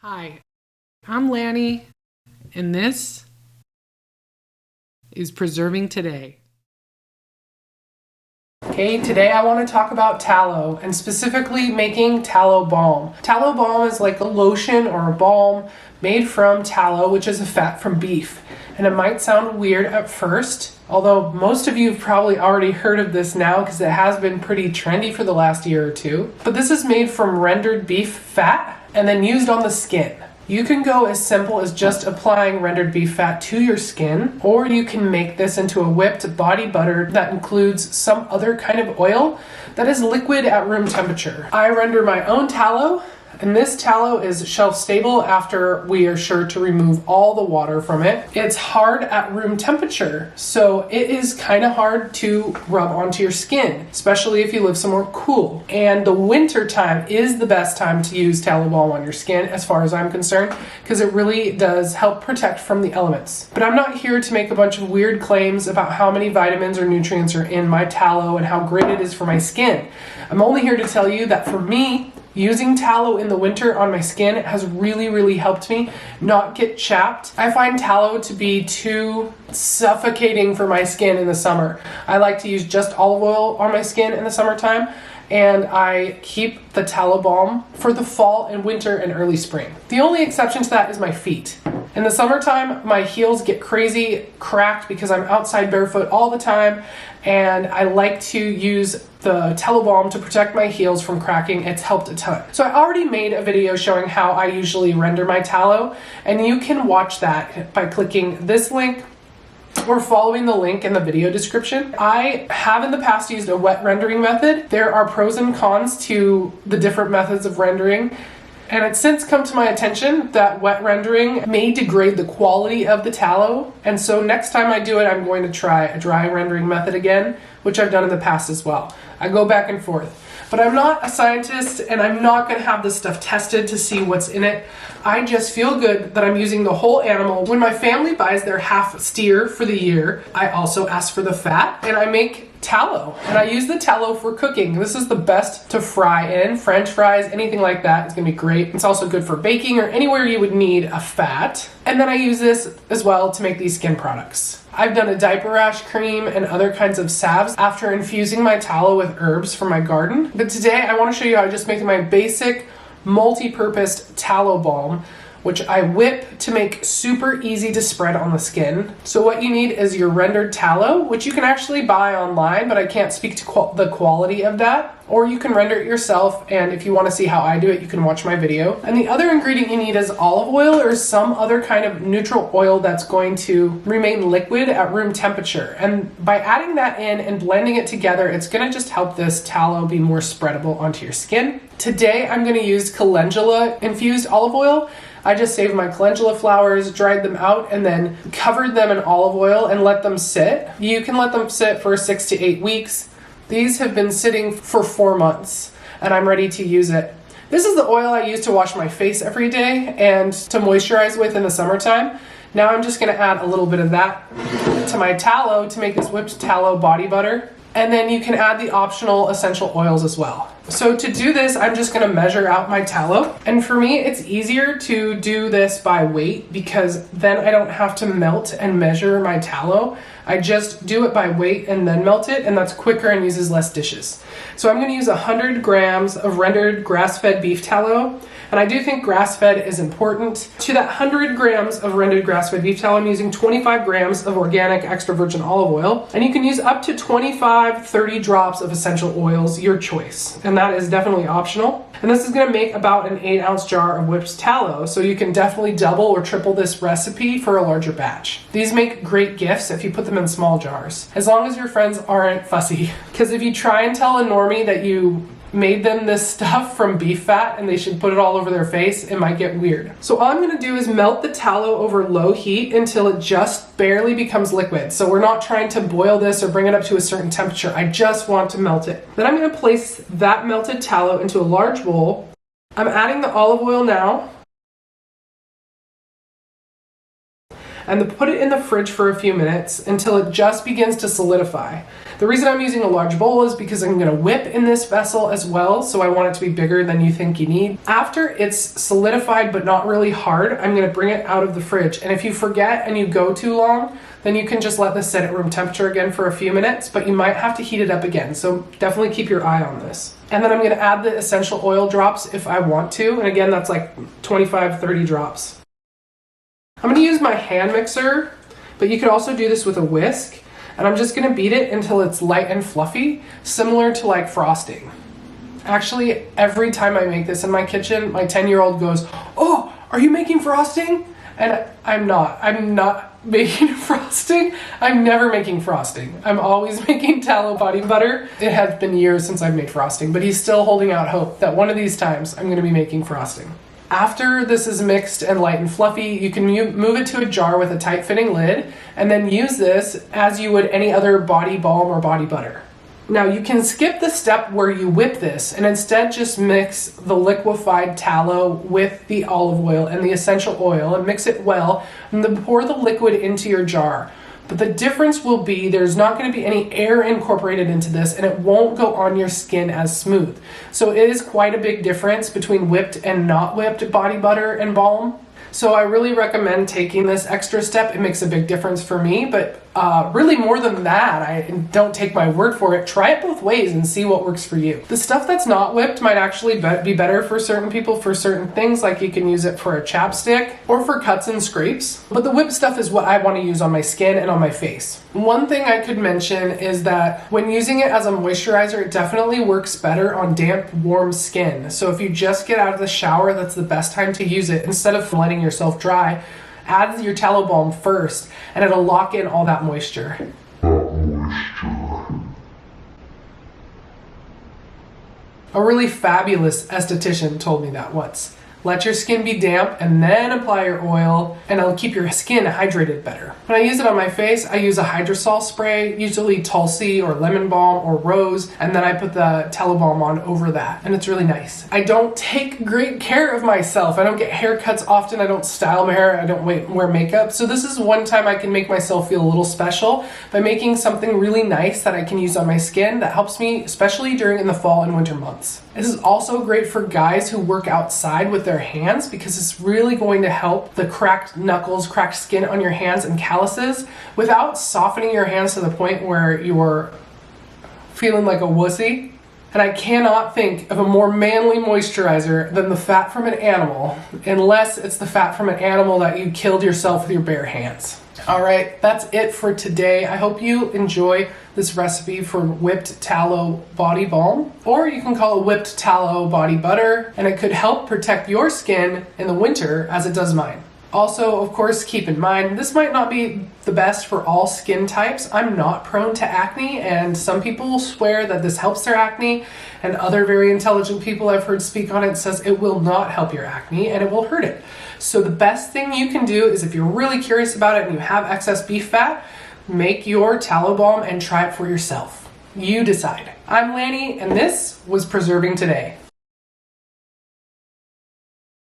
Hi, I'm Lanny, and this is Preserving Today. Okay, today I want to talk about tallow and specifically making tallow balm. Tallow balm is like a lotion or a balm made from tallow, which is a fat from beef. And it might sound weird at first, although most of you have probably already heard of this now because it has been pretty trendy for the last year or two. But this is made from rendered beef fat and then used on the skin. You can go as simple as just applying rendered beef fat to your skin, or you can make this into a whipped body butter that includes some other kind of oil that is liquid at room temperature. I render my own tallow, and this tallow is shelf stable after we are sure to remove all the water from it. It's hard at room temperature, so it is kind of hard to rub onto your skin, especially if you live somewhere cool. And the winter time is the best time to use tallow balm on your skin, as far as I'm concerned, because it really does help protect from the elements. But I'm not here to make a bunch of weird claims about how many vitamins or nutrients are in my tallow and how great it is for my skin. I'm only here to tell you that for me, using tallow in the winter on my skin has really helped me not get chapped. I find tallow to be too suffocating for my skin in the summer. I like to use just olive oil on my skin in the summertime, and I keep the tallow balm for the fall and winter and early spring. The only exception to that is my feet. In the summertime, my heels get crazy cracked because I'm outside barefoot all the time, and I like to use the tallow balm to protect my heels from cracking. It's helped a ton. So I already made a video showing how I usually render my tallow, and you can watch that by clicking this link or following the link in the video description. I have in the past used a wet rendering method. There are pros and cons to the different methods of rendering, and it's since come to my attention that wet rendering may degrade the quality of the tallow. And so next time I do it, I'm going to try a dry rendering method again, which I've done in the past as well. I go back and forth. But I'm not a scientist, and I'm not going to have this stuff tested to see what's in it. I just feel good that I'm using the whole animal. When my family buys their half steer for the year, I also ask for the fat, and I make tallow, and I use the tallow for cooking. This is the best to fry in. French fries, anything like that is gonna be great. It's also good for baking or anywhere you would need a fat. And then I use this as well to make these skin products. I've done a diaper rash cream and other kinds of salves after infusing my tallow with herbs from my garden. But today I want to show you how I just make my basic multi-purpose tallow balm, which I whip to make super easy to spread on the skin. So what you need is your rendered tallow, which you can actually buy online, but I can't speak to the quality of that. Or you can render it yourself, and if you want to see how I do it, you can watch my video. And the other ingredient you need is olive oil or some other kind of neutral oil that's going to remain liquid at room temperature. And by adding that in and blending it together, it's gonna just help this tallow be more spreadable onto your skin. Today, I'm gonna use calendula infused olive oil. I just saved my calendula flowers, dried them out, and then covered them in olive oil and let them sit. You can let them sit for 6 to 8 weeks. These have been sitting for 4 months, and I'm ready to use it. This is the oil I use to wash my face every day and to moisturize with in the summertime. Now I'm just gonna add a little bit of that to my tallow to make this whipped tallow body butter. And then you can add the optional essential oils as well. So to do this, I'm just gonna measure out my tallow. And for me, it's easier to do this by weight because then I don't have to melt and measure my tallow. I just do it by weight and then melt it, and that's quicker and uses less dishes. So I'm gonna use 100 grams of rendered grass-fed beef tallow. And I do think grass-fed is important. To that 100 grams of rendered grass-fed beef tallow, I'm using 25 grams of organic extra virgin olive oil. And you can use up to 25, 30 drops of essential oils, your choice. And that is definitely optional. And this is gonna make about an 8-ounce jar of whipped tallow, so you can definitely double or triple this recipe for a larger batch. These make great gifts if you put them in small jars, as long as your friends aren't fussy. Because if you try and tell a normie that you made them this stuff from beef fat and they should put it all over their face, it might get weird. So all I'm gonna do is melt the tallow over low heat until it just barely becomes liquid. So we're not trying to boil this or bring it up to a certain temperature. I just want to melt it. Then I'm gonna place that melted tallow into a large bowl. I'm adding the olive oil now. and then put it in the fridge for a few minutes until it just begins to solidify. The reason I'm using a large bowl is because I'm gonna whip in this vessel as well, so I want it to be bigger than you think you need. After it's solidified but not really hard, I'm gonna bring it out of the fridge. And if you forget and you go too long, then you can just let this sit at room temperature again for a few minutes, but you might have to heat it up again. So definitely keep your eye on this. And then I'm gonna add the essential oil drops if I want to. And again, that's like 25, 30 drops. I'm gonna use my hand mixer, but you could also do this with a whisk. And I'm just gonna beat it until it's light and fluffy, similar to like frosting. Actually, every time I make this in my kitchen, my 10-year-old goes, "Oh, are you making frosting?" And I'm not making frosting. I'm never making frosting. I'm always making tallow body butter. It has been years since I've made frosting, but he's still holding out hope that one of these times I'm gonna be making frosting. After this is mixed and light and fluffy, you can move it to a jar with a tight fitting lid and then use this as you would any other body balm or body butter. Now you can skip the step where you whip this and instead just mix the liquefied tallow with the olive oil and the essential oil and mix it well and then pour the liquid into your jar. But the difference will be there's not going to be any air incorporated into this and it won't go on your skin as smooth. So it is quite a big difference between whipped and not whipped body butter and balm. So I really recommend taking this extra step. It makes a big difference for me, but really more than that, I don't take my word for it. Try it both ways and see what works for you. The stuff that's not whipped might actually be better for certain people for certain things, like you can use it for a chapstick or for cuts and scrapes. But the whipped stuff is what I want to use on my skin and on my face. One thing I could mention is that when using it as a moisturizer, it definitely works better on damp, warm skin. So if you just get out of the shower, that's the best time to use it. Instead of letting yourself dry, add your tallow balm first and it'll lock in all that moisture. A really fabulous esthetician told me that once. Let your skin be damp and then apply your oil and it'll keep your skin hydrated better. When I use it on my face, I use a hydrosol spray, usually Tulsi or lemon balm or rose, and then I put the tallow balm on over that, and it's really nice. I don't take great care of myself. I don't get haircuts often, I don't style my hair, I don't wear makeup, so this is one time I can make myself feel a little special by making something really nice that I can use on my skin that helps me, especially during the fall and winter months. This is also great for guys who work outside with their hands because it's really going to help the cracked knuckles, cracked skin on your hands and calluses without softening your hands to the point where you're feeling like a wussy. And I cannot think of a more manly moisturizer than the fat from an animal, unless it's the fat from an animal that you killed yourself with your bare hands. All right, that's it for today. I hope you enjoy this recipe for whipped tallow body balm, or you can call it whipped tallow body butter, and it could help protect your skin in the winter as it does mine. Also, of course, keep in mind, this might not be the best for all skin types. I'm not prone to acne, and some people swear that this helps their acne, and other very intelligent people I've heard speak on it says it will not help your acne and it will hurt it. So the best thing you can do is if you're really curious about it and you have excess beef fat, make your tallow balm and try it for yourself. You decide. I'm Lanny, and this was Preserving Today.